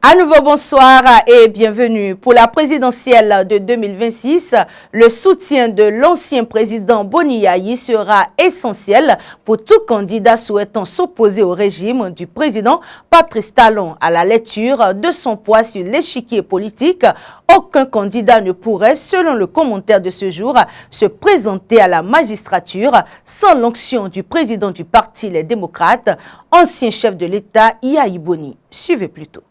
À nouveau, bonsoir et bienvenue. Pour la présidentielle de 2026, le soutien de l'ancien président Boni Yayi sera essentiel pour tout candidat souhaitant s'opposer au régime du président Patrice Talon. À la lecture de son poids sur l'échiquier politique, aucun candidat ne pourrait, selon le commentaire de ce jour, se présenter à la magistrature sans l'onction du président du parti Les Démocrates, ancien chef de l'État Yayi Boni. Suivez plutôt.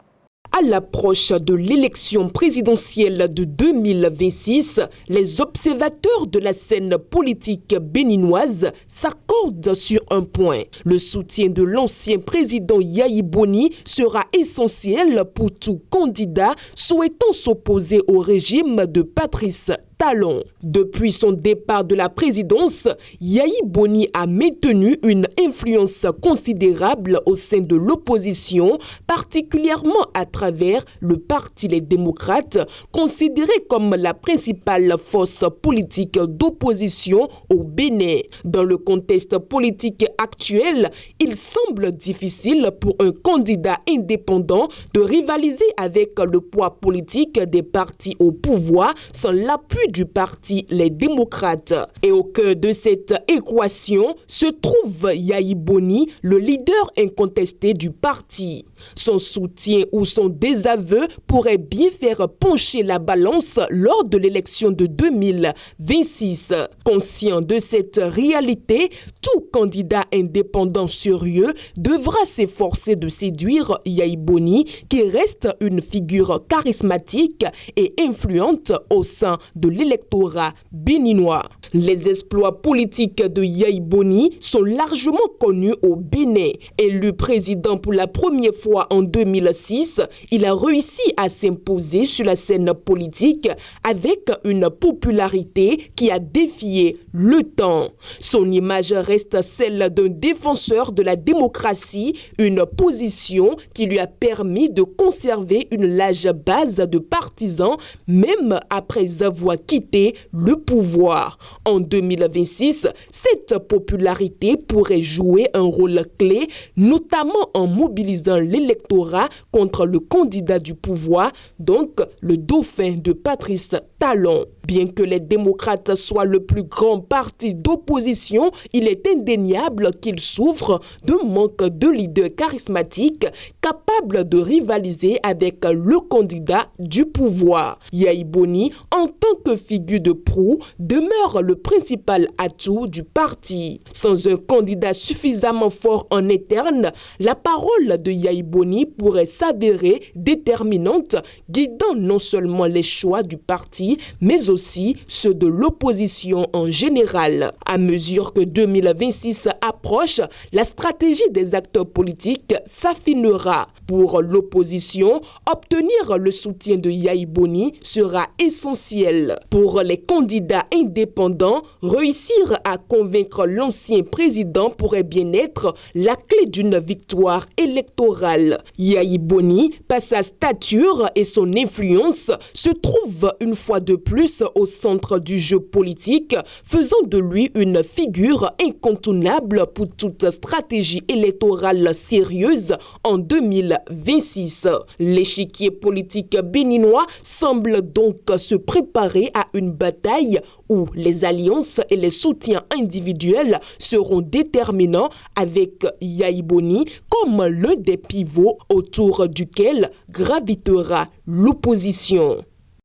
À l'approche de l'élection présidentielle de 2026, les observateurs de la scène politique béninoise s'accordent sur un point. Le soutien de l'ancien président Yayi Boni sera essentiel pour tout candidat souhaitant s'opposer au régime de Patrice Talon. Depuis son départ de la présidence, Yayi Boni a maintenu une influence considérable au sein de l'opposition, particulièrement à travers le parti Les Démocrates, considéré comme la principale force politique d'opposition au Bénin. Dans le contexte politique actuel, il semble difficile pour un candidat indépendant de rivaliser avec le poids politique des partis au pouvoir sans l'appui du parti Les Démocrates. Et au cœur de cette équation se trouve Yayi Boni, le leader incontesté du parti. Son soutien ou son désaveu pourrait bien faire pencher la balance lors de l'élection de 2026. Conscient de cette réalité, tout candidat indépendant sérieux devra s'efforcer de séduire Yayi Boni, qui reste une figure charismatique et influente au sein de l'électorat béninois. Les exploits politiques de Yayi Boni sont largement connus au Bénin. Élu président pour la première fois en 2006, il a réussi à s'imposer sur la scène politique avec une popularité qui a défié le temps. Son image reste celle d'un défenseur de la démocratie, une position qui lui a permis de conserver une large base de partisans même après avoir quitté le pouvoir. En 2026, cette popularité pourrait jouer un rôle clé, notamment en mobilisant l'électorat contre le candidat du pouvoir, donc le dauphin de Patrice Talon. Bien que les démocrates soient le plus grand parti d'opposition, il est indéniable qu'ils souffrent d'un manque de leaders charismatiques capables de rivaliser avec le candidat du pouvoir. Yayi Boni, en tant que figure de proue, demeure le principal atout du parti. Sans un candidat suffisamment fort en interne, la parole de Yayi Boni pourrait s'avérer déterminante, guidant non seulement les choix du parti, mais aussi ceux de l'opposition en général. À mesure que 2026 approche, la stratégie des acteurs politiques s'affinera. Pour l'opposition, obtenir le soutien de Yayi Boni sera essentiel. Pour les candidats indépendants, réussir à convaincre l'ancien président pourrait bien être la clé d'une victoire électorale. Yayi Boni, par sa stature et son influence, se trouve une fois de plus au centre du jeu politique, faisant de lui une figure incontournable pour toute stratégie électorale sérieuse en 2026. L'échiquier politique béninois semble donc se préparer à une bataille où les alliances et les soutiens individuels seront déterminants, avec Yayi Boni comme l'un des pivots autour duquel gravitera l'opposition.